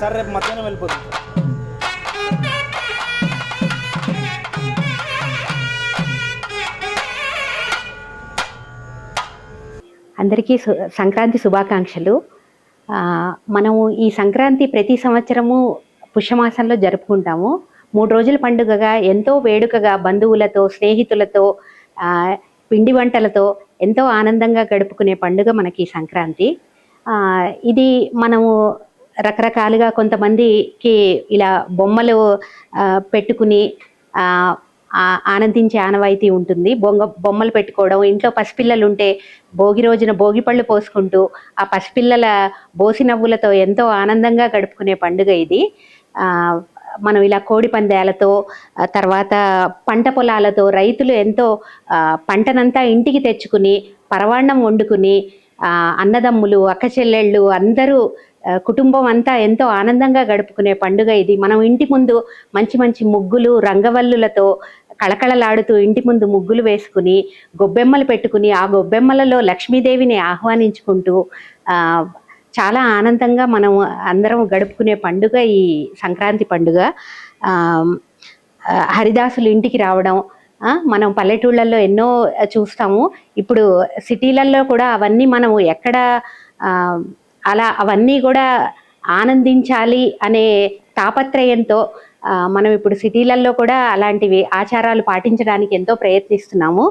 Sir రేపు మధ్యాహ్నం వెళ్ళిపోతుంది సార్. అందరికీ సంక్రాంతి శుభాకాంక్షలు. మనము ఈ సంక్రాంతి ప్రతి సంవత్సరము పుష్యమాసంలో జరుపుకుంటాము. 3 రోజుల పండుగగా ఎంతో వేడుకగా బంధువులతో, స్నేహితులతో, పిండి వంటలతో ఎంతో ఆనందంగా గడుపుకునే పండుగ మనకి సంక్రాంతి. ఇది మనము రకరకాలుగా కొంతమందికి ఇలా బొమ్మలు పెట్టుకుని ఆనందించే ఆనవాయితీ ఉంటుంది. బొమ్మలు పెట్టుకోవడం, ఇంట్లో పసిపిల్లలు ఉంటే భోగి రోజున భోగి పళ్ళు పోసుకుంటూ ఆ పసిపిల్లల బోసి నవ్వులతో ఎంతో ఆనందంగా గడుపుకునే పండుగ ఇది. మనం ఇలా కోడి పందాలతో, తర్వాత పంట పొలాలతో రైతులు ఎంతో పంటనంతా ఇంటికి తెచ్చుకుని పరవాన్నం వండుకుని అన్నదమ్ములు, అక్క చెల్లెళ్ళు అందరూ కుటుంబం అంతా ఎంతో ఆనందంగా గడుపుకునే పండుగ ఇది. మనం ఇంటి ముందు మంచి మంచి ముగ్గులు, రంగవల్లులతో కళకళలాడుతూ ఇంటి ముందు ముగ్గులు వేసుకుని గొబ్బెమ్మలు పెట్టుకుని ఆ గొబ్బెమ్మలలో లక్ష్మీదేవిని ఆహ్వానించుకుంటూ చాలా ఆనందంగా మనం అందరం గడుపుకునే పండుగ ఈ సంక్రాంతి పండుగ. హరిదాసులు ఇంటికి రావడం మనం పల్లెటూళ్ళల్లో ఎన్నో చూస్తాము. ఇప్పుడు సిటీలలో కూడా అవన్నీ మనం ఎక్కడ అలా అవన్నీ కూడా ఆనందించాలి అనే తాపత్రయంతో మనం ఇప్పుడు సిటీలలో కూడా అలాంటివి ఆచారాలు పాటించడానికి ఎంతో ప్రయత్నిస్తున్నాము.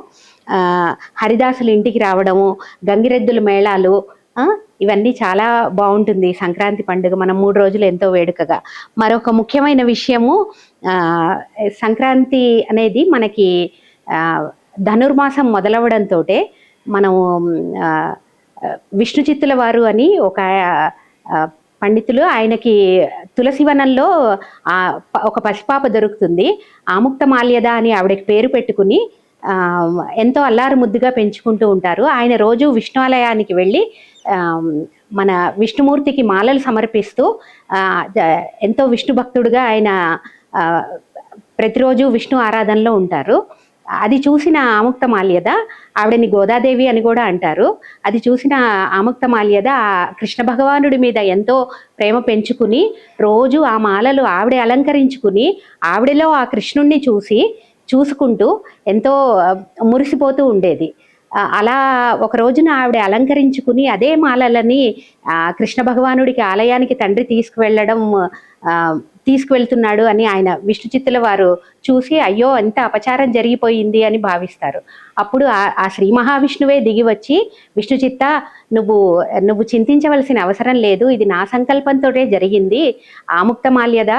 హరిదాసులు ఇంటికి రావడము, గంగిరెద్దుల మేళాలు, ఇవన్నీ చాలా బాగుంటుంది సంక్రాంతి పండుగ. మనం 3 రోజులు ఎంతో వేడుకగా. మరొక ముఖ్యమైన విషయము, సంక్రాంతి అనేది మనకి ధనుర్మాసం మొదలవడంతో మనము విష్ణు చిత్తుల వారు అని ఒక పండితులు, ఆయనకి తులసివనంలో ఒక పసిపాప దొరుకుతుంది. ఆముక్త మాల్యద అని ఆవిడకి పేరు పెట్టుకుని ఎంతో అల్లారు ముద్దుగా పెంచుకుంటూ ఉంటారు. ఆయన రోజు విష్ణువాలయానికి వెళ్ళి మన విష్ణుమూర్తికి మాలలు సమర్పిస్తూ ఎంతో విష్ణు భక్తుడుగా ఆయన ప్రతిరోజు విష్ణు ఆరాధనలో ఉంటారు. అది చూసిన ఆముక్త మాల్యద, ఆవిడని గోదాదేవి అని కూడా అంటారు, అది చూసిన ఆముక్త మాల్యద కృష్ణ భగవానుడి మీద ఎంతో ప్రేమ పెంచుకుని రోజు ఆ మాలలు ఆవిడే అలంకరించుకుని ఆవిడలో ఆ కృష్ణుణ్ణి చూసుకుంటూ ఎంతో మురిసిపోతూ ఉండేది. అలా ఒక రోజున ఆవిడ అలంకరించుకుని అదే మాలలని కృష్ణ భగవానుడికి ఆలయానికి తండ్రి తీసుకువెళ్తున్నాడు అని ఆయన విష్ణు చిత్తుల వారు చూసి అయ్యో ఎంత అపచారం జరిగిపోయింది అని భావిస్తారు. అప్పుడు ఆ శ్రీ మహావిష్ణువే దిగి వచ్చి, విష్ణు చిత్త, నువ్వు చింతించవలసిన అవసరం లేదు, ఇది నా సంకల్పంతోటే జరిగింది, ఆముక్త మాల్యద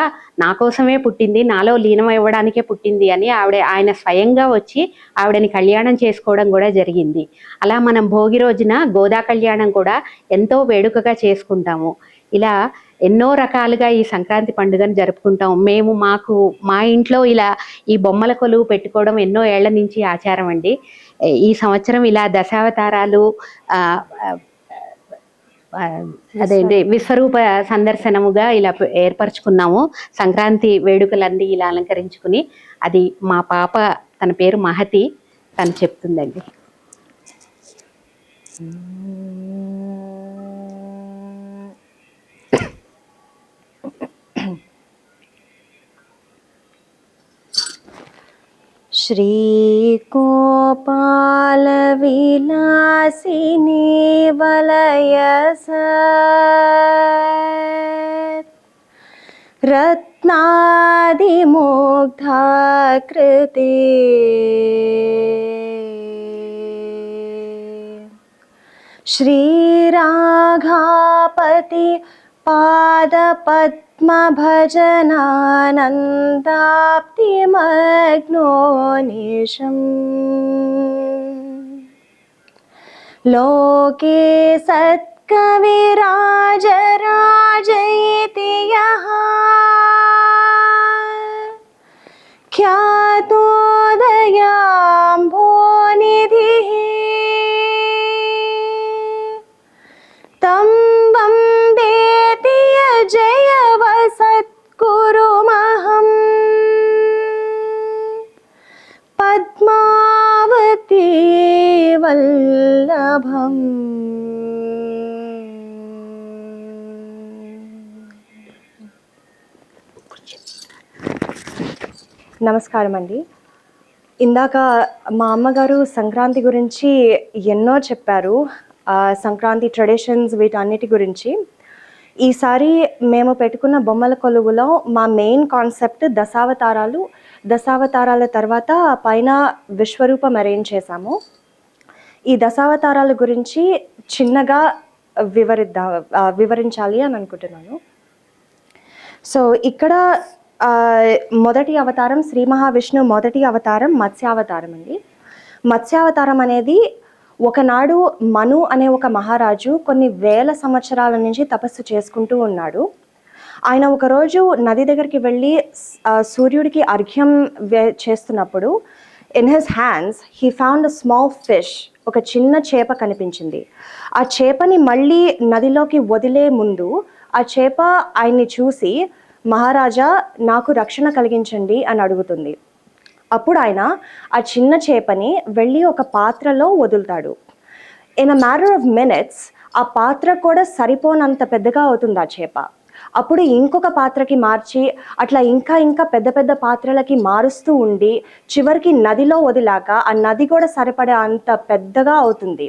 నా కోసమే పుట్టింది, నాలో లీనం ఇవ్వడానికే పుట్టింది అని ఆయన స్వయంగా వచ్చి ఆవిడని కళ్యాణం చేసుకోవడం కూడా జరిగింది. అలా మనం భోగి రోజున గోదా కళ్యాణం కూడా ఎంతో వేడుకగా చేసుకుంటాము. ఇలా ఎన్నో రకాలుగా ఈ సంక్రాంతి పండుగను జరుపుకుంటాం. మా ఇంట్లో ఇలా ఈ బొమ్మల కొలువు పెట్టుకోవడం ఎన్నో ఏళ్ల నుంచి ఆచారం అండి. ఈ సంవత్సరం ఇలా దశావతారాలు, అదేంటి విశ్వరూప సందర్శనముగా ఇలా ఏర్పరచుకున్నాము. సంక్రాంతి వేడుకలన్నీ ఇలా అలంకరించుకుని, అది మా పాప, తన పేరు మహతి, తను చెప్తుందండి. श्रीगोपाल विलासिनी वलयस रत्नादिमुग्धाकृते श्रीराघापति पादपद्मभजनानन्दाप्तिमग्नो निशम् लोके सत्कविराजराजयति यः ख्यातोदयाम्भोनिधिः तं वन्देति जयवसत्कुरुमहं पद्मावती वल्लभम्. నమస్కారం అండి. ఇందాక మా అమ్మగారు సంక్రాంతి గురించి ఎన్నో చెప్పారు. సంక్రాంతి ట్రెడిషన్స్ వీటన్నిటి గురించి. ఈసారి మేము పెట్టుకున్న బొమ్మల కొలువులో మా మెయిన్ కాన్సెప్ట్ దశావతారాలు. దశావతారాల తర్వాత పైన విశ్వరూపం అరేంజ్ చేశాము. ఈ దశావతారాల గురించి చిన్నగా వివరించాలి అని అనుకుంటున్నాను. సో ఇక్కడ మొదటి అవతారం శ్రీ మహావిష్ణు మొదటి అవతారం మత్స్యావతారం అండి. మత్స్యావతారం అనేది ఒకనాడు మను అనే ఒక మహారాజు కొన్ని వేల సంవత్సరాల నుంచి తపస్సు చేసుకుంటూ ఉన్నాడు. ఆయన ఒకరోజు నది దగ్గరికి వెళ్ళి సూర్యుడికి అర్ఘ్యం చేస్తున్నప్పుడు in his hands he found a small fish. ఒక చిన్న చేప కనిపించింది. ఆ చేపని మళ్ళీ నదిలోకి వదిలే ముందు ఆ చేప ఆయన్ని చూసి, మహారాజా నాకు రక్షణ కలిగించండి అని అడుగుతుంది. అప్పుడు ఆయన ఆ చిన్న చేపని వెళ్ళి ఒక పాత్రలో వదులుతాడు. In a matter of minutes ఆ పాత్ర కూడా సరిపోనంత పెద్దగా అవుతుంది ఆ చేప. అప్పుడు ఇంకొక పాత్రకి మార్చి అట్లా ఇంకా ఇంకా పెద్ద పెద్ద పాత్రలకి మారుస్తూ ఉండి చివరికి నదిలో వదిలాక ఆ నది కూడా సరిపడే అంత పెద్దగా అవుతుంది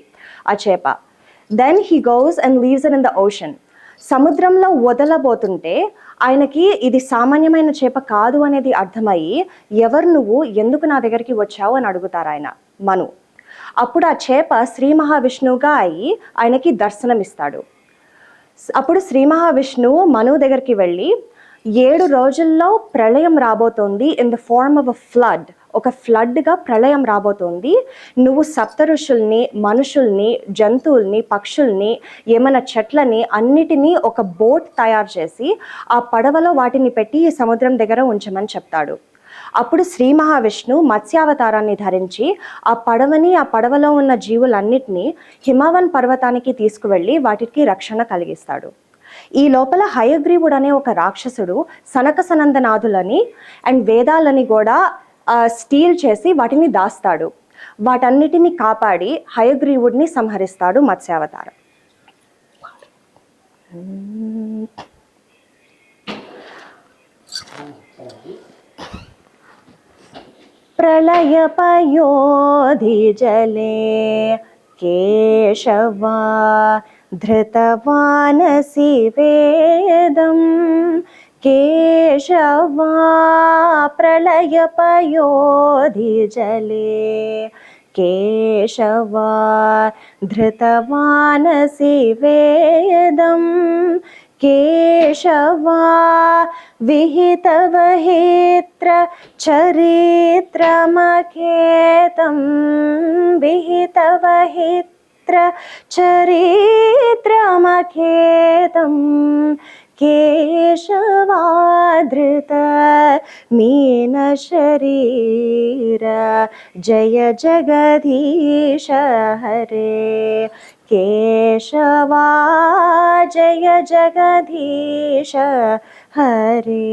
ఆ చేప. Then he goes and leaves it in the ocean. సముద్రంలో వదలబోతుంటే ఆయనకి ఇది సామాన్యమైన చేప కాదు అనేది అర్థమయ్యి, ఎవరు నువ్వు, ఎందుకు నా దగ్గరికి వచ్చావు అని అడుగుతారు ఆయన మను. అప్పుడు ఆ చేప శ్రీ మహావిష్ణువుగా అయ్యి ఆయనకి దర్శనమిస్తాడు. అప్పుడు శ్రీ మహావిష్ణువు మను దగ్గరికి వెళ్ళి 7 రోజుల్లో ప్రళయం రాబోతోంది in the form of a flood. ఒక ఫ్లడ్గా ప్రళయం రాబోతోంది. నువ్వు సప్త ఋషుల్ని, మనుషుల్ని, జంతువుల్ని, పక్షుల్ని, ఏమైనా చెట్లని అన్నిటినీ ఒక బోట్ తయారు చేసి ఆ పడవలో వాటిని పెట్టి ఈ సముద్రం దగ్గర ఉంచమని చెప్తాడు. అప్పుడు శ్రీ మహావిష్ణు మత్స్యావతారాన్ని ధరించి ఆ పడవని, ఆ పడవలో ఉన్న జీవులన్నిటినీ హిమవన్ పర్వతానికి తీసుకువెళ్ళి వాటికి రక్షణ కలిగిస్తాడు. ఈ లోపల హయగ్రీవుడు అనే ఒక రాక్షసుడు సనక సనందనాథులని అండ్ వేదాలని కూడా స్టీల్ చేసి వాటిని దాస్తాడు. వాటన్నిటిని కాపాడి హయగ్రీవుడిని సంహరిస్తాడు మత్స్యావతారం. ప్రళయపయోధి జలే కేశవా ధృతవానసి వేదం. కేశవా ప్రళయపయోధి జలే కేశవా ధృతవానసి వేదం. కేశవా విహితవహిత్ర చరిత్రమఖేతం. విహితవహిత్ర చరిత్రమఖేతం. కేశవాధృత మీన శరీర జయ జగదీశ హరే. కేశవా జయ జగదీశ హరే.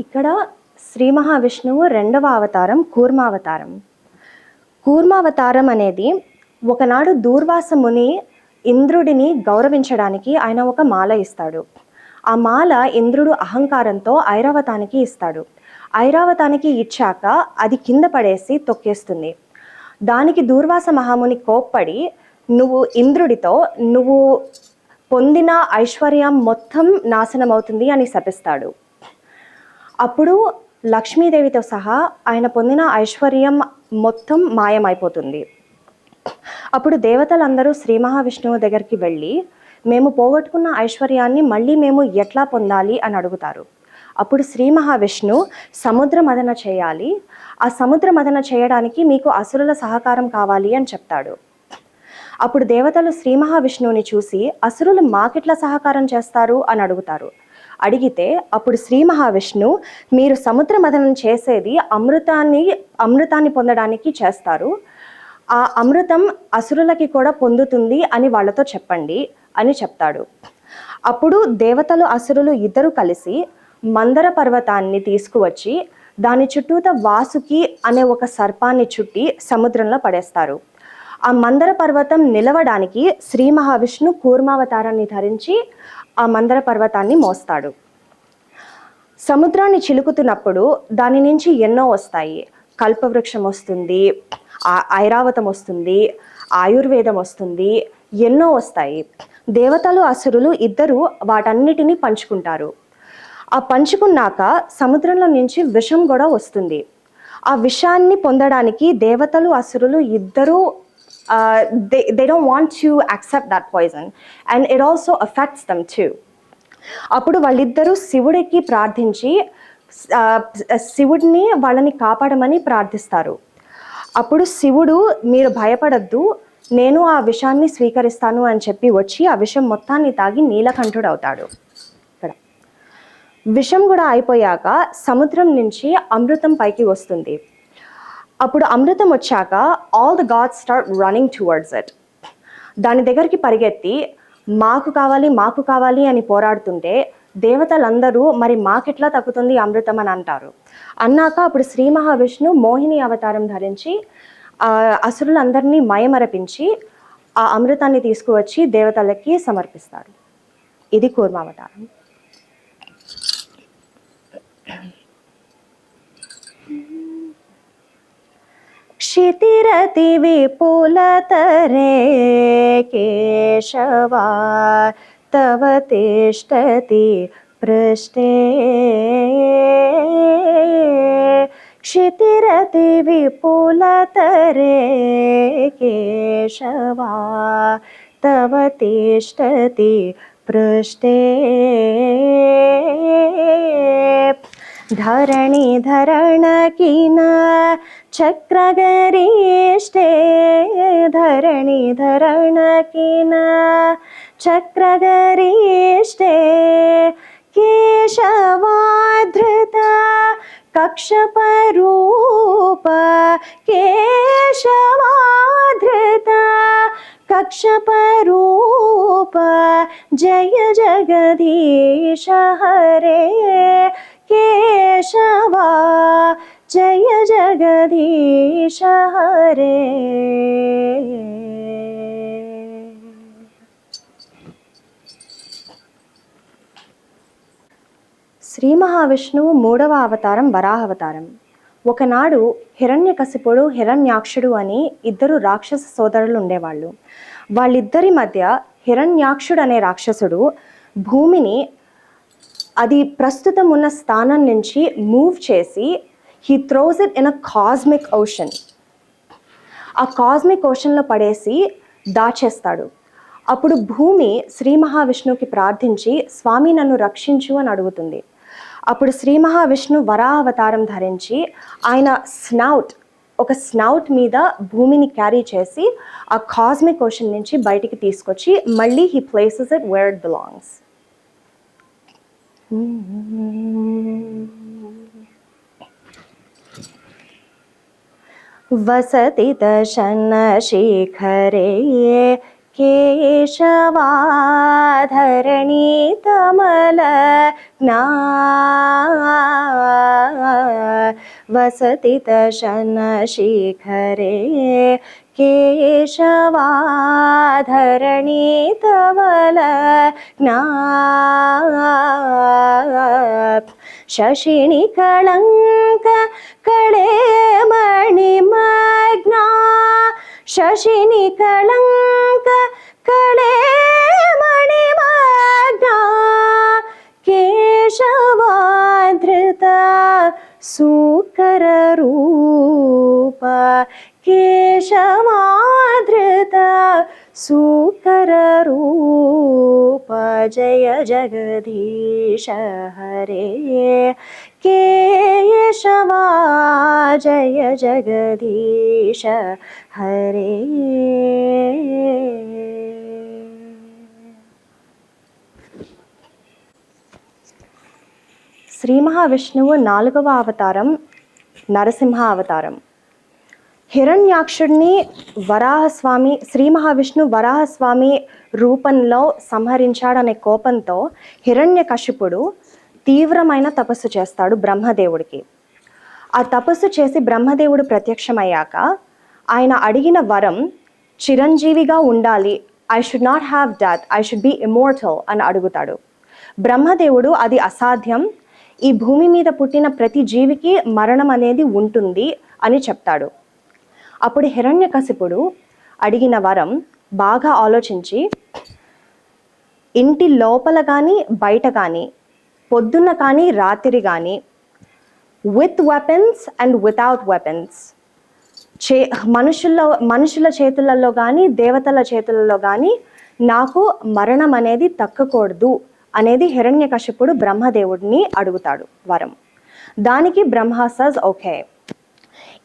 ఇక్కడ శ్రీ మహావిష్ణువు రెండవ అవతారం కూర్మావతారం. కూర్మావతారం అనేది ఒకనాడు దూర్వాస ముని ఇంద్రుడిని గౌరవించడానికి ఆయన ఒక మాల ఇస్తాడు. ఆ మాల ఇంద్రుడు అహంకారంతో ఐరావతానికి ఇస్తాడు. ఐరావతానికి ఇచ్చాక అది కింద పడేసి తొక్కేస్తుంది. దానికి దూర్వాస మహాముని కోప్పడి నువ్వు ఇంద్రుడితో నువ్వు పొందిన ఐశ్వర్యం మొత్తం నాశనం అవుతుంది అని శపిస్తాడు. అప్పుడు లక్ష్మీదేవితో సహా ఆయన పొందిన ఐశ్వర్యం మొత్తం మాయమైపోతుంది. అప్పుడు దేవతలందరూ శ్రీ మహావిష్ణువు దగ్గరికి వెళ్ళి మేము పోగొట్టుకున్న ఐశ్వర్యాన్ని మళ్ళీ మేము ఎట్లా పొందాలి అని అడుగుతారు. అప్పుడు శ్రీ మహావిష్ణు సముద్ర మదన చేయాలి, ఆ సముద్ర మదన చేయడానికి మీకు అసురుల సహకారం కావాలి అని చెప్తాడు. అప్పుడు దేవతలు శ్రీ మహావిష్ణువుని చూసి అసురులు మాకెట్లా సహకారం చేస్తారు అని అడుగుతారు. అడిగితే అప్పుడు శ్రీ మహావిష్ణు మీరు సముద్ర మదనం చేసేది అమృతాన్ని పొందడానికి చేస్తారు, ఆ అమృతం అసురులకి కూడా పొందుతుంది అని వాళ్ళతో చెప్పండి అని చెప్తాడు. అప్పుడు దేవతలు అసురులు ఇద్దరు కలిసి మందర పర్వతాన్ని తీసుకువచ్చి దాని చుట్టూత వాసుకి అనే ఒక సర్పాన్ని చుట్టి సముద్రంలో పడేస్తారు. ఆ మందర పర్వతం నిలవడానికి శ్రీ మహావిష్ణు కూర్మావతారాన్ని ధరించి ఆ మందర పర్వతాన్ని మోస్తాడు. సముద్రాన్ని చిలుకుతున్నప్పుడు దాని నుంచి ఎన్నో వస్తాయి. కల్పవృక్షం వస్తుంది, ఐరావతం వస్తుంది, ఆయుర్వేదం వస్తుంది, ఎన్నో వస్తాయి. దేవతలు అసురులు ఇద్దరు వాటన్నిటినీ పంచుకుంటారు. ఆ పంచుకున్నాక సముద్రంలో నుంచి విషం కూడా వస్తుంది. ఆ విషాన్ని పొందడానికి దేవతలు అసురులు ఇద్దరూ they don't want to accept that poison and it also affects them too. అప్పుడు వాళ్ళిద్దరూ శివుడికి ప్రార్థించి శివుడిని వాళ్ళని కాపాడమని ప్రార్థిస్తారు. అప్పుడు శివుడు మీరు భయపడద్దు, నేను ఆ విషాన్ని స్వీకరిస్తాను అని చెప్పి వచ్చి ఆ విషం మొత్తాన్ని తాగి నీలకంఠుడు అవుతాడు. ఇక్కడ విషం కూడా అయిపోయాక సముద్రం నుంచి అమృతం పైకి వస్తుంది. అప్పుడు అమృతం వచ్చాక all the gods start running towards it. దాని దగ్గరికి పరిగెత్తి మాకు కావాలి మాకు కావాలి అని పోరాడుతుంటే దేవతలందరూ మరి మాకెట్లా తగ్గుతుంది అమృతం అని అంటారు. అన్నాక అప్పుడు శ్రీ మహావిష్ణు మోహిని అవతారం ధరించి అసురులందరినీ మయమరపించి ఆ అమృతాన్ని తీసుకువచ్చి దేవతలకి సమర్పిస్తాడు. ఇది కూర్మావతారం. क्षितिरति विपुलतरे केशवा तव तिष्ठति पृष्ठे क्षितिरति विपुलतरे केशवा तव तिष्ठति पृष्ठे धरणि धरणकिन चक्रगरिष्ठे धरणि धरणकिन चक्रगरिष्ठे केशवाधृत कक्षपरूप केशवाधृत कक्षपरूप जय जगदीश हरे केशवा जय जगदीश हरे. శ్రీ మహావిష్ణువు మూడవ అవతారం వరాహవతారం. ఒకనాడు హిరణ్యకశిపుడు హిరణ్యాక్షుడు అని ఇద్దరు రాక్షస సోదరులు ఉండేవాళ్ళు. వాళ్ళిద్దరి మధ్య హిరణ్యాక్షుడు అనే రాక్షసుడు భూమిని అది ప్రస్తుతం ఉన్న స్థానం నుంచి మూవ్ చేసి he throws it in a cosmic ocean. ఆ కాస్మిక్ ఓషన్లో పడేసి దాచేస్తాడు. అప్పుడు భూమి శ్రీ మహావిష్ణువుకి ప్రార్థించి స్వామి నన్ను రక్షించు అని అడుగుతుంది. అప్పుడు శ్రీ మహావిష్ణు వరాహవతారం ధరించి ఆయన ఒక స్నౌట్ మీద భూమిని క్యారీ చేసి ఆ కాస్మిక్ ఓషన్ నుంచి బయటికి తీసుకొచ్చి మళ్ళీ he places it where it belongs. वसति दशन शिखरे केशवाधरणी तमलग्ना वसति दशन शिखरे केशवाधरणी तमलग्ना शशिनि कलंक कळे मणिमग्ना शशिनि कलंक कळे मणिमग्ना केशवाधृत सूकररूप केशवाधृत सूकररूप जय जगदीश हरे केशवा जय जगदीश हरे. శ్రీ మహావిష్ణువు నాలుగవ అవతారం నరసింహ అవతారం. హిరణ్యాక్షుడిని శ్రీ మహావిష్ణు వరాహస్వామి రూపంలో సంహరించాడనే కోపంతో హిరణ్యకశిపుడు తీవ్రమైన తపస్సు చేస్తాడు బ్రహ్మదేవుడికి. ఆ తపస్సు చేసి బ్రహ్మదేవుడు ప్రత్యక్షమయ్యాక ఆయన అడిగిన వరం చిరంజీవిగా ఉండాలి, I should not have death, I should be immortal అని అడుగుతాడు. బ్రహ్మదేవుడు అది అసాధ్యం, ఈ భూమి మీద పుట్టిన ప్రతి జీవికి మరణం అనేది ఉంటుంది అని చెప్తాడు. అప్పుడు హిరణ్యకశిపుడు అడిగిన వరం బాగా ఆలోచించి ఇంటి లోపల కానీ బయట కానీ పొద్దున్న కానీ రాత్రి కానీ with weapons and without weapons మనుషుల చేతులలో కానీ దేవతల చేతులలో కానీ నాకు మరణం అనేది తక్కకూడదు అనేది హిరణ్యకశిపుడు బ్రహ్మదేవుడిని అడుగుతాడు వరం. దానికి బ్రహ్మ సజ్ ఓకే.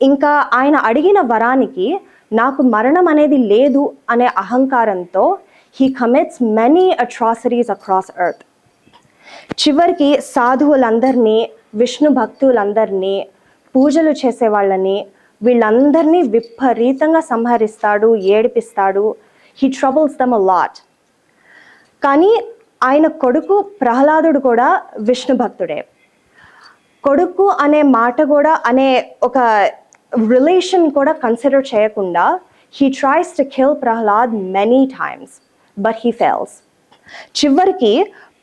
ఇంకా ఆయన అడిగిన వరానికి నాకు మరణం అనేది లేదు అనే అహంకారంతో he commits many atrocities across earth. చివరికి సాధువులందరినీ, విష్ణు భక్తులందరినీ, పూజలు చేసే వాళ్ళని వీళ్ళందరినీ విపరీతంగా సంహరిస్తాడు, ఏడిపిస్తాడు. He troubles them a lot. కానీ ఆయన కొడుకు ప్రహ్లాదుడు కూడా విష్ణు భక్తుడే. కొడుకు అనే మాట కూడా అనే ఒక రిలేషన్ కూడా కన్సిడర్ చేయకుండా he tries to kill Prahlad many times but he fails. చివరికి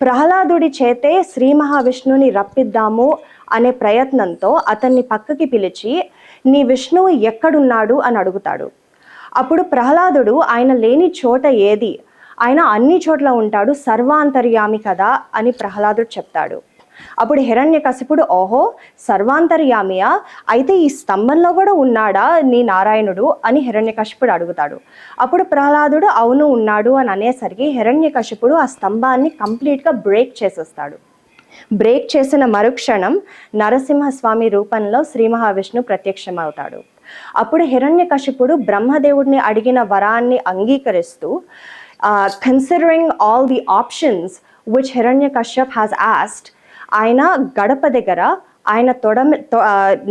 ప్రహ్లాదుడి చేతే శ్రీ మహావిష్ణువుని రప్పిద్దాము అనే ప్రయత్నంతో అతన్ని పక్కకి పిలిచి నీ విష్ణువు ఎక్కడున్నాడు అని అడుగుతాడు. అప్పుడు ప్రహ్లాదుడు ఆయన లేని చోట ఏది, ఆయన అన్ని చోట్ల ఉంటాడు, సర్వాంతర్యామి కదా అని ప్రహ్లాదుడు చెప్తాడు. అప్పుడు హిరణ్యకశిపుడు ఓహో సర్వాంతర్యామియా, అయితే ఈ స్తంభంలో కూడా ఉన్నాడా నీ నారాయణుడు అని హిరణ్యకశిపుడు అడుగుతాడు. అప్పుడు ప్రహ్లాదుడు అవును ఉన్నాడు అని అనేసరికి హిరణ్యకశిపుడు ఆ స్తంభాన్ని కంప్లీట్గా బ్రేక్ చేసేస్తాడు. బ్రేక్ చేసిన మరుక్షణం నరసింహస్వామి రూపంలో శ్రీ మహావిష్ణు ప్రత్యక్షమవుతాడు. అప్పుడు హిరణ్యకశిపుడు బ్రహ్మదేవుడిని అడిగిన వరాన్ని అంగీకరిస్తూ considering all the options which Hiranyakashyap has asked, ఆయన గడప దగ్గర ఆయన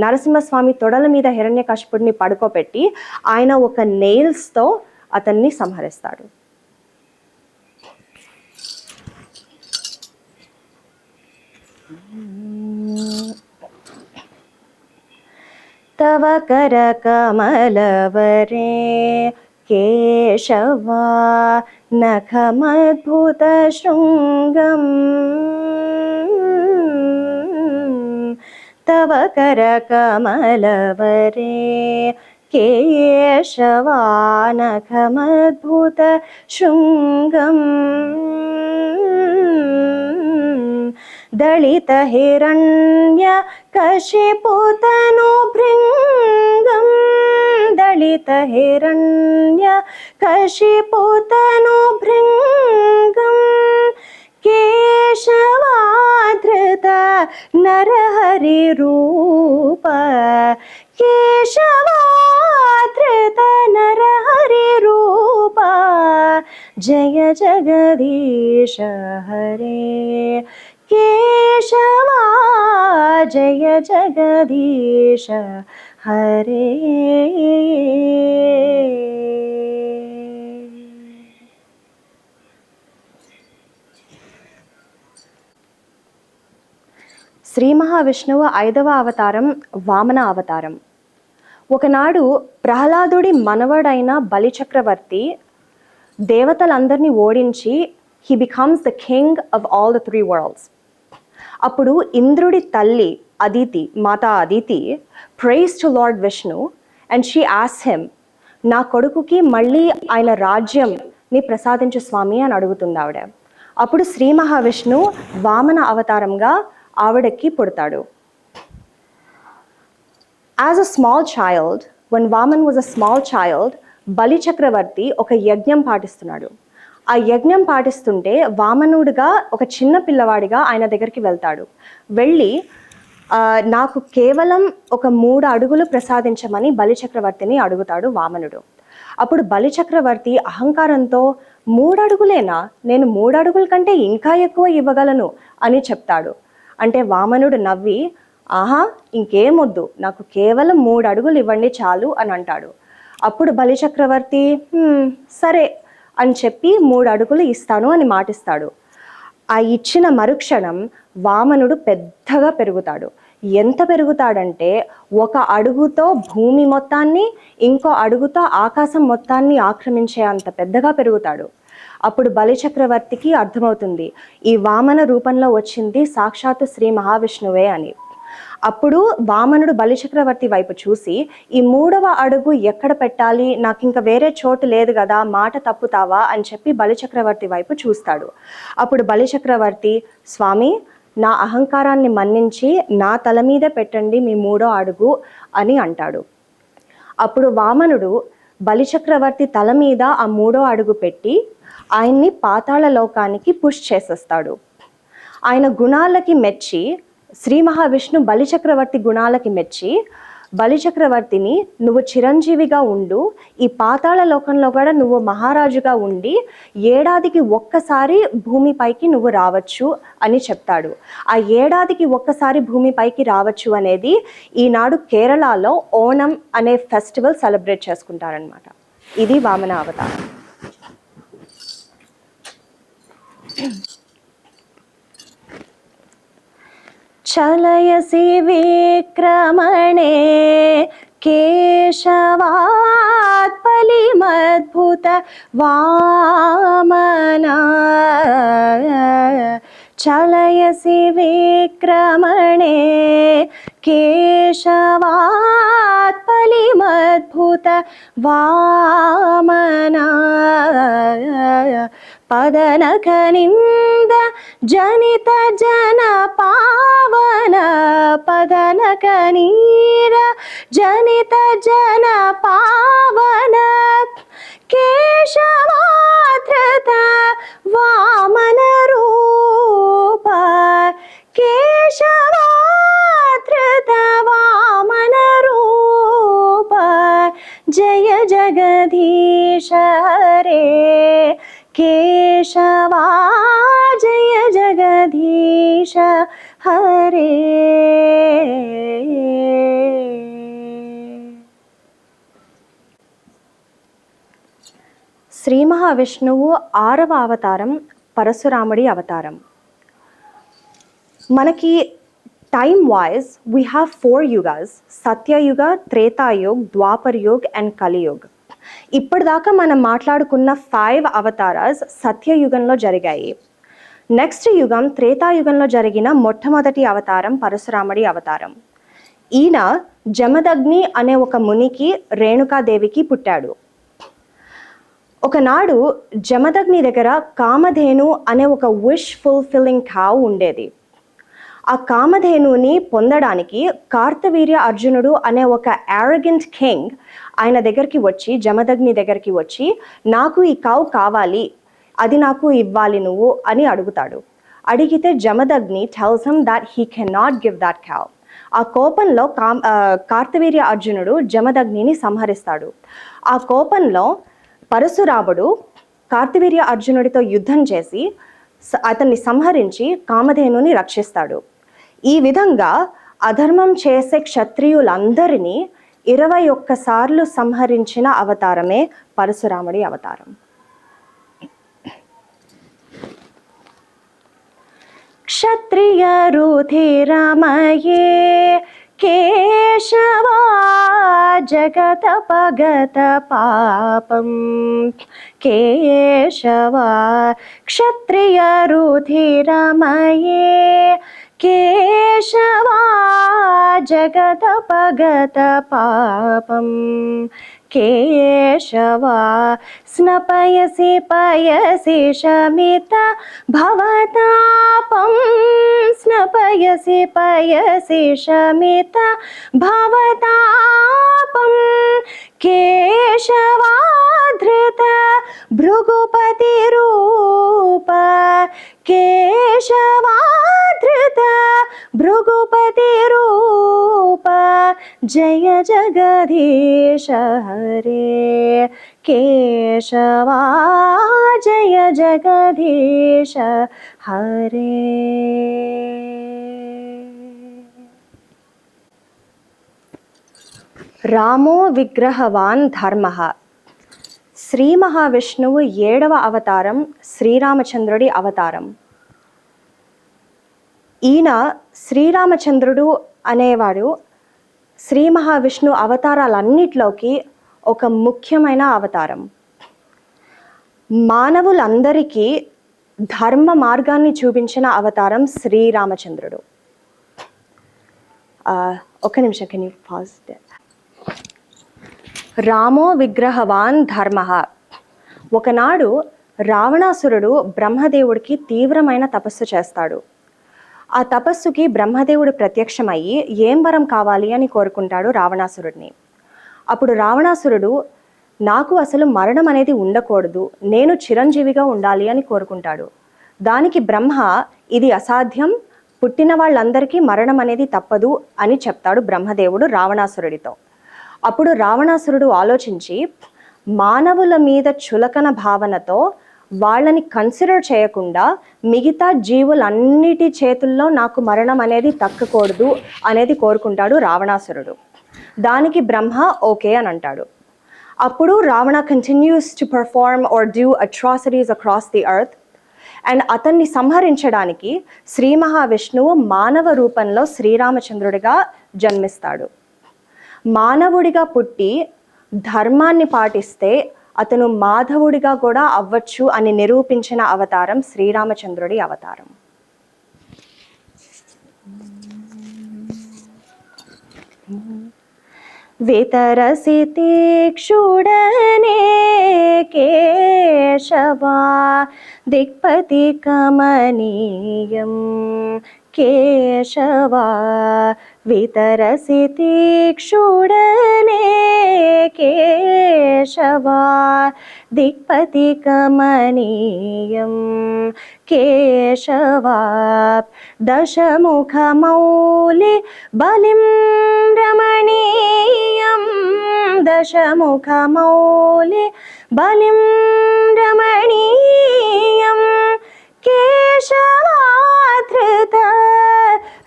నరసింహస్వామి తొడల మీద హిరణ్యకశిపుడిని పడుకోబెట్టి ఆయన ఒక నెయిల్స్తో అతన్ని సంహరిస్తాడు. తవ కర కమలవరే కేశవా నఖమద్భుత శృంగం, తవ కర కమలవరే కేశవా నఖమద్భుత శృంగం, దళిత హిరణ్య కశిపుతను భృంగం, దళిత హిరణ్య కశిపుతను భృంగం, కేశవాధృత నరహరి రూప, కేశవాధృత నరహరి రూప, జయ జగదీశ హరే కేశవా, జయ జగదీశ హరే. శ్రీ మహావిష్ణువు 5వ అవతారం వామన అవతారం. ఒకనాడు ప్రహ్లాదుడి మనవడైన బలిచక్రవర్తి దేవతలందరినీ ఓడించి he becomes the king of all the 3 worlds. అప్పుడు ఇంద్రుడి తల్లి అదితి, మాతా Aditi prays to Lord Vishnu and she asks him, నా కొడుకుకి మళ్ళీ ఆయన రాజ్యంని ప్రసాదించు స్వామి అని అడుగుతుంది ఆవిడ. అప్పుడు శ్రీ మహావిష్ణు వామన అవతారంగా ఆవిడకి పుడతాడు. As a small child, when Vaman was a small child, బలి చక్రవర్తి ఒక యజ్ఞం పాటిస్తున్నాడు. ఆ యజ్ఞం పాటిస్తుంటే వామనుడిగా ఒక చిన్న పిల్లవాడిగా ఆయన దగ్గరికి వెళ్తాడు. వెళ్ళి నాకు కేవలం ఒక 3 అడుగులు ప్రసాదించమని బలి చక్రవర్తిని అడుగుతాడు వామనుడు. అప్పుడు బలి చక్రవర్తి అహంకారంతో 3 అడుగులేనా, నేను 3 అడుగుల కంటే ఇంకా ఎక్కువ ఇవ్వగలను అని చెప్తాడు. అంటే వామనుడు నవ్వి ఆహా ఇంకేమొద్దు, నాకు కేవలం 3 అడుగులు ఇవ్వండి చాలు అని అంటాడు. అప్పుడు బలి చక్రవర్తి సరే అని చెప్పి 3 అడుగులు ఇస్తాను అని మాటిస్తాడు. ఆ ఇచ్చిన మరుక్షణం వామనుడు పెద్దగా పెరుగుతాడు. ఎంత పెరుగుతాడంటే ఒక అడుగుతో భూమి మొత్తాన్ని, ఇంకో అడుగుతో ఆకాశం మొత్తాన్ని ఆక్రమించే అంత పెద్దగా పెరుగుతాడు. అప్పుడు బలిచక్రవర్తికి అర్థమవుతుంది, ఈ వామన రూపంలో వచ్చింది సాక్షాత్తు శ్రీ మహావిష్ణువే అని. అప్పుడు వామనుడు బలిచక్రవర్తి వైపు చూసి, ఈ 3వ అడుగు ఎక్కడ పెట్టాలి, నాకు ఇంకా వేరే చోటు లేదు కదా, మాట తప్పుతావా అని చెప్పి బలిచక్రవర్తి వైపు చూస్తాడు. అప్పుడు బలిచక్రవర్తి, స్వామి, నా అహంకారాన్ని మన్నించి నా తల మీదే పెట్టండి మీ 3వ అడుగు అని అంటాడు. అప్పుడు వామనుడు బలిచక్రవర్తి తల మీద ఆ 3వ అడుగు పెట్టి ఆయన్ని పాతాళ లోకానికి పుష్ చేసేస్తాడు. ఆయన గుణాలకి మెచ్చి, శ్రీ మహావిష్ణు బలిచక్రవర్తి గుణాలకి మెచ్చి బలిచక్రవర్తిని, నువ్వు చిరంజీవిగా ఉండు, ఈ పాతాళ లోకంలో కూడా నువ్వు మహారాజుగా ఉండి ఏడాదికి ఒక్కసారి భూమిపైకి నువ్వు రావచ్చు అని చెప్తాడు. ఆ ఏడాదికి ఒక్కసారి భూమిపైకి రావచ్చు అనేది ఈనాడు కేరళలో ఓణం అనే ఫెస్టివల్ సెలబ్రేట్ చేసుకుంటారనమాట. ఇది వామన అవతారం. చలయసి విక్రమణే కేశవాత్పలిమద్భుత వామనా, చలయసి విక్రమణే కేశవాత్పలిమద్భుత వామనా, పదనకనింద జనిత జన పావన, పదనకనీర జనిత జన పావన, కేశవాధృత వామన రూప, కేశవాధృత వామన రూప, జయ జగదీశ హరే కేశవా, జయ జగదీశ హరే. శ్రీ మహావిష్ణువు 6వ అవతారం పరశురాముడి అవతారం. మనకి time wise we have 4 yugas, Satyayuga, Tretayug, Dwaparyug and Kaliyug. ఇప్పటిదాకా మనం మాట్లాడుకున్న 5 అవతారాస్ సత్యయుగంలో జరిగాయి. నెక్స్ట్ యుగం త్రేతాయుగంలో జరిగిన మొట్టమొదటి అవతారం పరశురాముడి అవతారం. ఈయన జమదగ్ని అనే ఒక మునికి రేణుకాదేవికి పుట్టాడు. ఒకనాడు జమదగ్ని దగ్గర కామధేను అనే ఒక విష్ ఫుల్ఫిల్లింగ్ కావ్ ఉండేది. ఆ కామధేనుని పొందడానికి కార్తవీర్య అర్జునుడు అనే ఒక యారగెంట్ కింగ్ ఆయన దగ్గరికి వచ్చి, జమదగ్ని దగ్గరికి వచ్చి, నాకు ఈ కావ్ కావాలి, అది నాకు ఇవ్వాలి నువ్వు అని అడుగుతాడు. అడిగితే Jamadagni tells him that he can not give that cow. ఆ కోపంలో కార్తవీర్య అర్జునుడు జమదగ్నిని సంహరిస్తాడు. ఆ కోపంలో పరశురాముడు కార్తవీర్య అర్జునుడితో యుద్ధం చేసి అతన్ని సంహరించి కామధేనుని రక్షిస్తాడు. ఈ విధంగా అధర్మం చేసే క్షత్రియులందరినీ 21 సార్లు సంహరించిన అవతారమే పరశురాముడి అవతారం. క్షత్రియ రుధిరమయే కేశవా జగతపగత పాపం, కేశవా క్షత్రియ రుధిరమయే కేశవా జగతపగత పాపం, కేశవా స్నపయసి పయసి శమిత భవతాపం, స్నపయసి పయసి శమిత భవతాపం, కేశవాధృత భృగుపతి రూప, కేశవాధృత భృగుపతి రూప, జయ జగదీశ హరే కేశవా, జయ జగదీశ హరే. రామో విగ్రహవాన్ ధర్మః. శ్రీ మహావిష్ణువు 7వ అవతారం శ్రీరామచంద్రుడి అవతారం. ఈయన శ్రీరామచంద్రుడు అనేవాడు శ్రీ మహావిష్ణు అవతారాలన్నిటిలోకి ఒక ముఖ్యమైన అవతారం. మానవులందరికీ ధర్మ మార్గాన్ని చూపించిన అవతారం శ్రీరామచంద్రుడు. ఒక నిమిషం, కెన్ యూ పాజ్? రామో విగ్రహవాన్ ధర్మ. ఒకనాడు రావణాసురుడు బ్రహ్మదేవుడికి తీవ్రమైన తపస్సు చేస్తాడు. ఆ తపస్సుకి బ్రహ్మదేవుడు ప్రత్యక్షమయ్యి ఏం వరం కావాలి అని కోరుకుంటాడు రావణాసురుడిని. అప్పుడు రావణాసురుడు నాకు అసలు మరణం అనేది ఉండకూడదు, నేను చిరంజీవిగా ఉండాలి అని కోరుకుంటాడు. దానికి బ్రహ్మ ఇది అసాధ్యం, పుట్టిన వాళ్ళందరికీ మరణం అనేది తప్పదు అని చెప్తాడు బ్రహ్మదేవుడు రావణాసురుడితో. అప్పుడు రావణాసురుడు ఆలోచించి మానవుల మీద చులకన భావనతో వాళ్ళని కన్సిడర్ చేయకుండా మిగతా జీవులన్నిటి చేతుల్లో నాకు మరణం అనేది తక్కకూడదు అనేది కోరుకుంటాడు రావణాసురుడు. దానికి బ్రహ్మ ఓకే అని అంటాడు. అప్పుడు Ravana continues to perform or do atrocities across the earth. And అతన్ని సంహరించడానికి శ్రీ మహావిష్ణువు మానవ రూపంలో శ్రీరామచంద్రుడిగా జన్మిస్తాడు. మానవుడిగా పుట్టి ధర్మాన్ని పాటిస్తే అతను మాధవుడిగా కూడా అవ్వచ్చు అని నిరూపించిన అవతారం శ్రీరామచంద్రుడి అవతారం. వితరసి తీక్షుడనే కేశవా దిక్పతి కమనీయం కేశవా వితరసి తీక్షుడనే కేశవా దిక్పతి కమనీయం కేశవా దశముఖమౌలి బలిం రమణీయం దశముఖమౌలి బలిం రమణీయం కేశవాధృత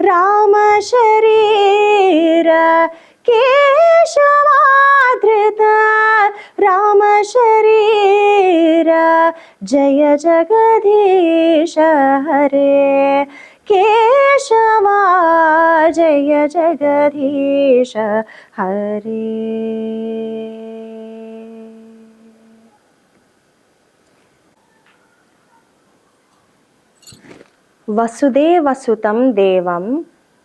రామ శరీర కేశవాధృత రామ శరీర జయ జగదీశ హరే కేశవా జయ జగదీశ హరే. వసుదేవసుతం దేవం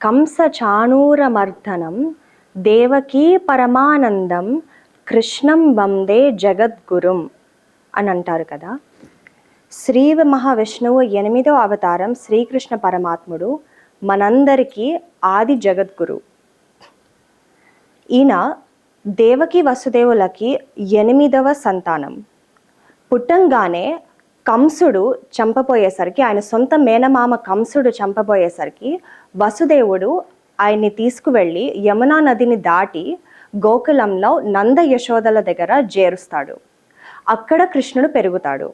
కంసచాణూరమర్దనం దేవకీ పరమానందం కృష్ణం వందే జగద్గురుం అని అంటారు కదా. శ్రీ మహావిష్ణువు 8వ అవతారం శ్రీకృష్ణ పరమాత్ముడు, మనందరికీ ఆది జగద్గురు. ఈయన దేవకి వసుదేవులకి 8వ సంతానం. పుట్టంగానే కంసుడు చంపబోయేసరికి, ఆయన సొంత మేనమామ కంసుడు చంపబోయేసరికి వసుదేవుడు ఆయన్ని తీసుకువెళ్ళి యమునా నదిని దాటి గోకులంలో నంద యశోదల దగ్గర చేరుస్తాడు. అక్కడ కృష్ణుడు పెరుగుతాడు.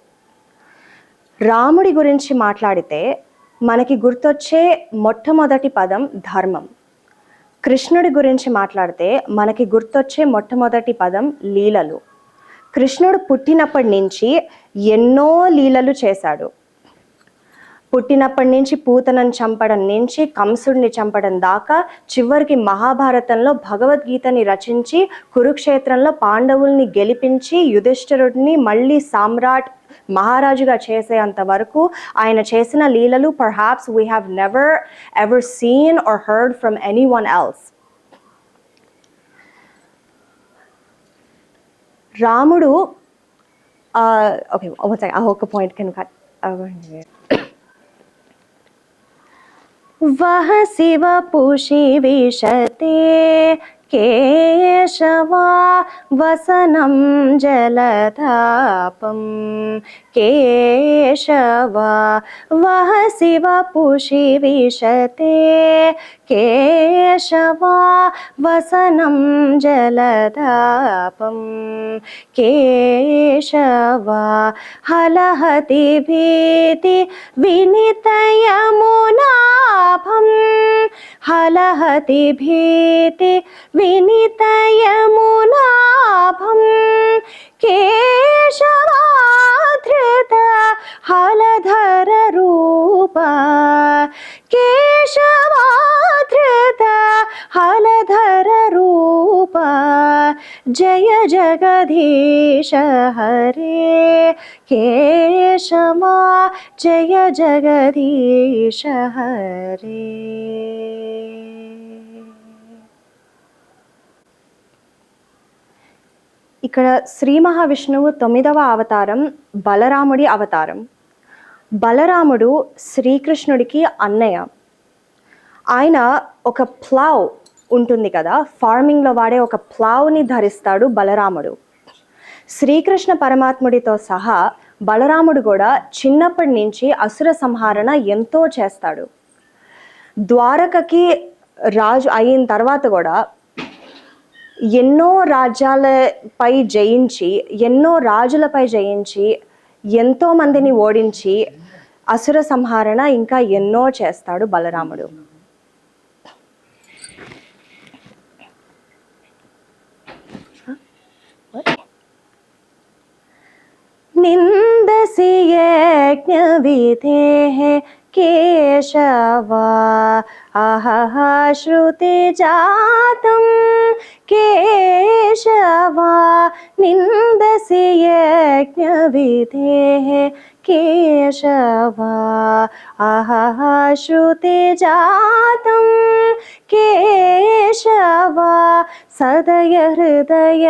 రాముడి గురించి మాట్లాడితే మనకి గుర్తొచ్చే మొట్టమొదటి పదం ధర్మం. కృష్ణుడి గురించి మాట్లాడితే మనకి గుర్తొచ్చే మొట్టమొదటి పదం లీలలు. కృష్ణుడు పుట్టినప్పటి నుంచి ఎన్నో లీలలు చేశాడు. పుట్టినప్పటి నుంచి పూతనని చంపడం నుంచి కంసుడిని చంపడం దాకా, చివరికి మహాభారతంలో భగవద్గీతని రచించి కురుక్షేత్రంలో పాండవుల్ని గెలిపించి యుధిష్ఠిరుడిని మళ్ళీ సామ్రాట్ మహారాజుగా చేసేంత వరకు ఆయన చేసిన లీలలు perhaps we have never ever seen or heard from anyone else. రాముడు ఓకే ఒక పాయింట్ కింద కట్ వహ శివ పూషి విశతే కేశవా వసనం జలతాపం కేశవా వహ శివ పూషి విశతే కేశవా వసనం జలతాపం కేశవా హలహతి భీతి వినితయమునాభం హలహతి భీతి వినితయమునాభం కేశవాధృత హలధర రూప కేశవాధృత हलधर रूप जय जगदीश हरे केशवा जय जगदीश हरे. ఇక్కడ శ్రీ మహావిష్ణువు 9వ అవతారం బలరాముడి అవతారం. బలరాముడు శ్రీకృష్ణుడికి అన్నయ్య. ఆయన ఒక ప్లావ్ ఉంటుంది కదా, ఫార్మింగ్లో వాడే ఒక ప్లావ్ని ధరిస్తాడు బలరాముడు. శ్రీకృష్ణ పరమాత్ముడితో సహా బలరాముడు కూడా చిన్నప్పటి నుంచి అసుర సంహారణ ఎంతో చేస్తాడు. ద్వారకకి రాజు అయిన తర్వాత కూడా ఎన్నో రాజ్యాలపై జయించి, ఎన్నో రాజులపై జయించి, ఎంతో మందిని ఓడించి అసుర సంహారణ ఇంకా ఎన్నో చేస్తాడు బలరాముడు. నిందసి యజ్ఞ విధేః కేశవా అహః శ్రుతి జాతం కేశవా నిందసి యజ్ఞ విధేః కేశవా అహః శ్రుతి జాతం కేశవా సదయ హృదయ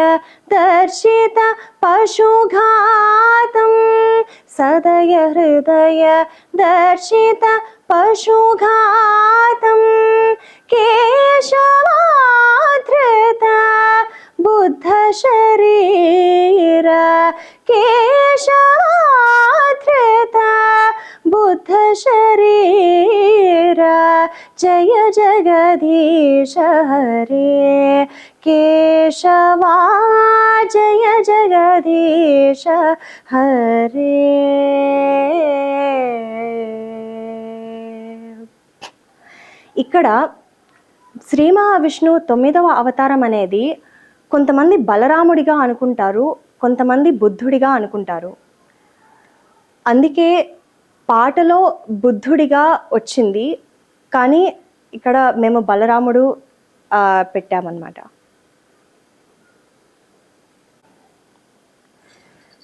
దర్శిత పశుఘాతం సదయ హృదయ దర్శిత పశుఘాతం కేశవాధృత బుద్ధ శరీర కేశవాధృత బుద్ధ శరీర జయ జగదీశ హరే కేశవా జయ జగదీశ హరే. ఇక్కడ శ్రీ మహావిష్ణువు 9వ అవతారం అనేది కొంతమంది బలరాముడిగా అనుకుంటారు, కొంతమంది బుద్ధుడిగా అనుకుంటారు. అందుకే పాటలో బుద్ధుడిగా వచ్చింది, కానీ ఇక్కడ మేము బలరాముడు పెట్టామన్నమాట.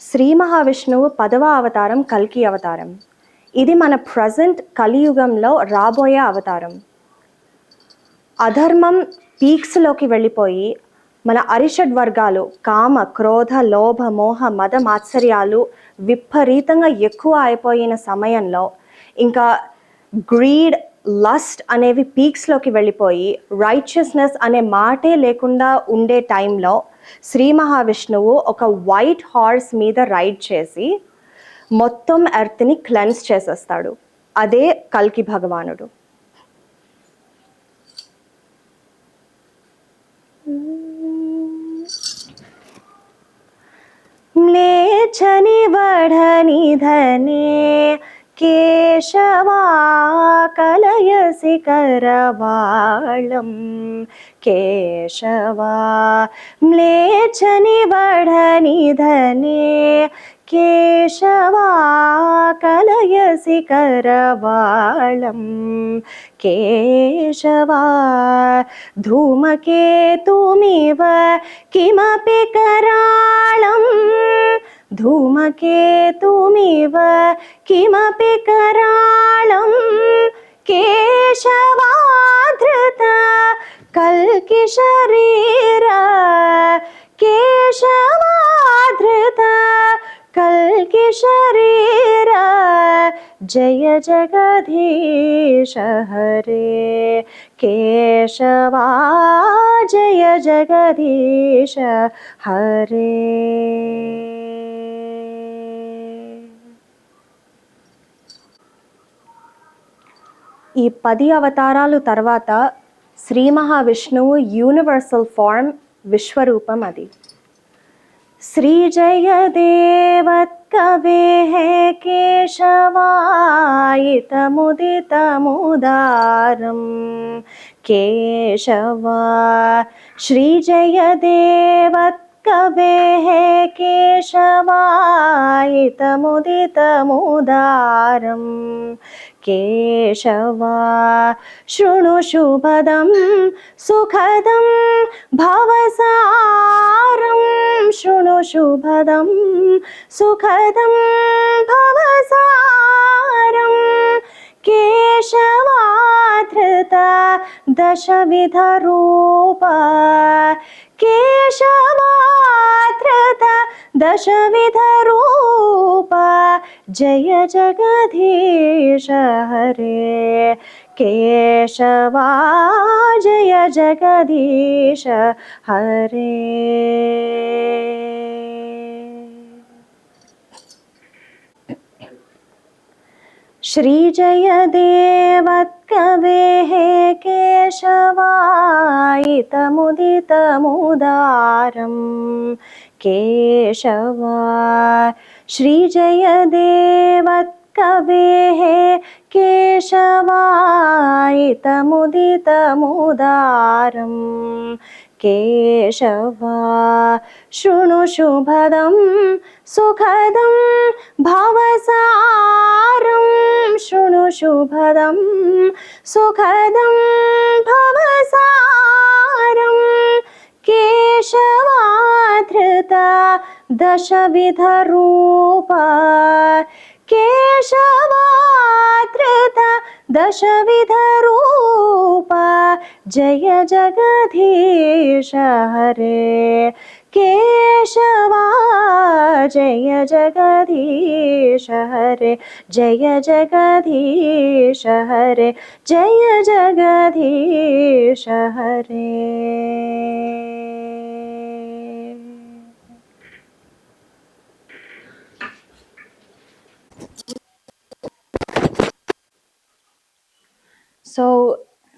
శ్రీ మహావిష్ణువు 10వ అవతారం కల్కి అవతారం. ఇది మన ప్రజెంట్ కలియుగంలో రాబోయే అవతారం. అధర్మం పీక్స్లోకి వెళ్ళిపోయి మన అరిషడ్ వర్గాలు కామ క్రోధ లోభ మోహ మద మాత్సర్యాలు విపరీతంగా ఎక్కువ అయిపోయిన సమయంలో, ఇంకా గ్రీడ్ లస్ట్ అనేవి పీక్స్లోకి వెళ్ళిపోయి రైచియస్నెస్ అనే మాటే లేకుండా ఉండే టైంలో శ్రీ మహావిష్ణువు ఒక వైట్ హార్స్ మీద రైడ్ చేసి మొత్తం ఎర్త్ని క్లెన్స్ చేసేస్తాడు. అదే కల్కి భగవానుడు. म्लेच्छनि वढनि धने केशवा कलयसि करवाळं केशवा म्लेच्छनि वढनि धने केशवा कलयसि करवाळं केशवा धूमकेतुमिव किमपि कराळं धूमकेतुमिव किमपि कराळं केशवाधृत कल्कि शरीर केशवाधृत कल्कि शरीर जय जगदीश हरे केशवा जय जगदीश हरे. ఈ 10 అవతారాలు తర్వాత శ్రీ మహావిష్ణువు యూనివర్సల్ ఫార్మ్ విశ్వరూపం. అది శ్రీ జయదేవత్కవేః కేశవాయితముదితముదారం కేశవా శ్రీ జయదేవత్ कवेः केशवायितमुदितमुदारम् केशवा शृणु शुभदं सुखदं भवसारं शृणु शुभदं सुखदं भवसारं केशवाधृता दशविधरूपा केशवाधृता दशविधरूपा जय जगदीश हरे केशवा जय जगदीश हरे। श्रीजयदेवत्कवेः केशवायितमुदितमुदारम् केशवा श्रीजयदेवत्कवेः केशवायितमुदितमुदारम् केशवा शृणु शुभदं सुखदं भवसारं शृणु शुभदं सुखदं भवसारं केशवाधृता दशविधरूपा केशवाधृता दशविधरूपा जय जगदीश हरे केशवा जय जगदीश हरे जय जगदीश हरे जय जगदीश हरे। సో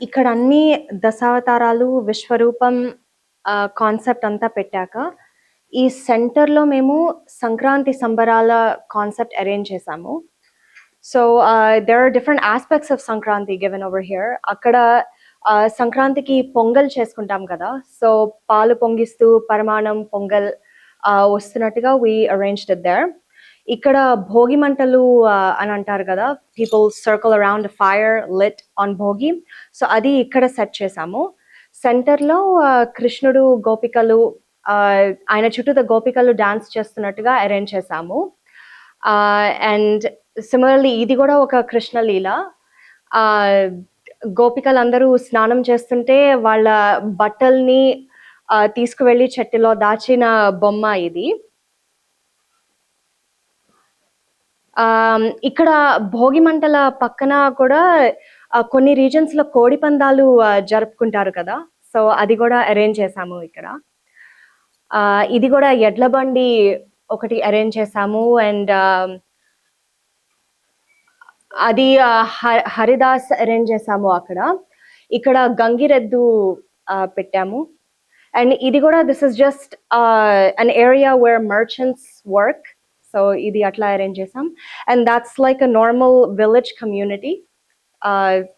ఇక్కడ అన్ని దశావతారాలు విశ్వరూపం కాన్సెప్ట్ అంతా పెట్టాక ఈ సెంటర్లో మేము సంక్రాంతి సంబరాల కాన్సెప్ట్ అరేంజ్ చేసాము. So there are different aspects of Sankranti given over here. అక్కడ సంక్రాంతికి పొంగల్ చేసుకుంటాం కదా, సో పాలు పొంగిస్తూ పరమాణం పొంగల్ వస్తున్నట్టుగా వీ అరేంజ్డ్ ఇట్ దేర్. ఇక్కడ భోగి మంటలు అని అంటారు కదా, people circle around fire lit on Bhogi. So అది ఇక్కడ సెట్ చేసాము. సెంటర్లో కృష్ణుడు గోపికలు ఆయన చుట్టూ గోపికలు డాన్స్ చేస్తున్నట్టుగా అరేంజ్ చేసాము. అండ్ సిమిలర్లీ ఇది కూడా ఒక కృష్ణ లీల. గోపికలు అందరూ స్నానం చేస్తుంటే వాళ్ళ బట్టల్ని తీసుకువెళ్ళి చెట్టులో దాచిన బొమ్మ ఇది. ఇక్కడ భోగి మంటల పక్కన కూడా కొన్ని రీజన్స్ లో కోడి పందాలు జరుపుకుంటారు కదా, సో అది కూడా అరేంజ్ చేసాము ఇక్కడ. ఇది కూడా ఎడ్ల బండి ఒకటి అరేంజ్ చేసాము. అండ్ అది హరిదాస్ అరేంజ్ చేసాము అక్కడ. ఇక్కడ గంగిరెద్దు పెట్టాము. అండ్ ఇది కూడా this is just an area where merchants work, so ఇది అట్లా అరేంజ్ చేసాం. And that's like a normal village community.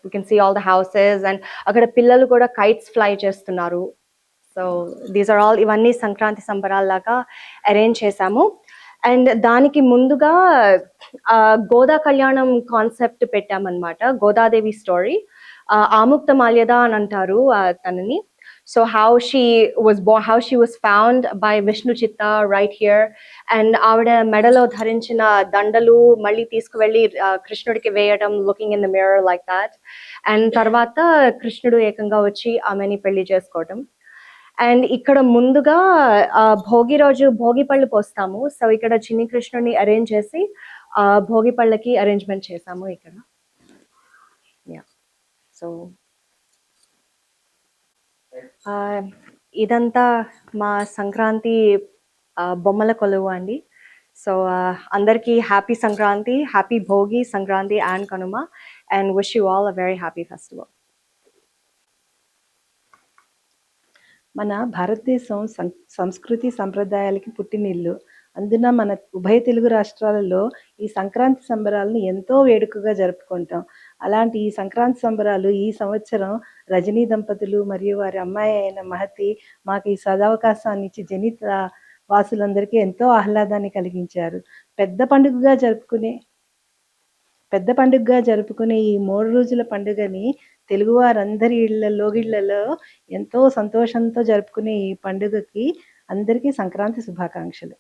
You can see all the houses. And అక్కడ పిల్లలు కూడా కైట్స్ ఫ్లై చేస్తున్నారు. సో దీస్ ఆర్ ఆల్, ఇవన్నీ సంక్రాంతి సంబరాల్లాగా అరేంజ్ చేసాము. అండ్ దానికి ముందుగా గోదా కళ్యాణం కాన్సెప్ట్ పెట్టామన్నమాట. గోదాదేవి స్టోరీ, ఆముక్త మాల్యద అని అంటారు తనని. So how she was born, how she was found by Vishnu Chitta right here. And avada medalo dharinchina dandalu malli తీసుకువెళ్ళి కృష్ణుడికి వేయడం, looking in the mirror like that. And తర్వాత కృష్ణుడు ఏకంగా వచ్చి ఆమెని పెళ్లి చేసుకోవడం. అండ్ ఇక్కడ ముందుగా భోగి రోజు భోగి పళ్ళు పోస్తాము. సో ఇక్కడ చిన్ని కృష్ణుడిని అరేంజ్ చేసి భోగి పళ్ళకి అరేంజ్మెంట్ చేసాము ఇక్కడ. యా, సో ఇదంతా మా సంక్రాంతి బొమ్మల కొలువు అండి. సో అందరికీ happy Sankranti, happy Bhogi Sankranti and Kanuma, and wish you all a very happy festival. మన భారతదేశం సంస్కృతి సంప్రదాయాలకి పుట్టినిల్లు. అందున మన ఉభయ తెలుగు రాష్ట్రాలలో ఈ సంక్రాంతి సంబరాలను ఎంతో వేడుకగా జరుపుకుంటాం. అలాంటి ఈ సంక్రాంతి సంబరాలు ఈ సంవత్సరం రజనీ దంపతులు మరియు వారి అమ్మాయి అయిన మహతి మాకు ఈ సదవకాశాన్ని ఇచ్చి జనిత వాసులందరికీ ఎంతో ఆహ్లాదాన్ని కలిగించారు. పెద్ద పండుగగా జరుపుకునే ఈ 3 రోజుల పండుగని తెలుగువారందరి లోగిళ్లలో ఎంతో సంతోషంతో జరుపుకునే ఈ పండుగకి అందరికీ సంక్రాంతి శుభాకాంక్షలు.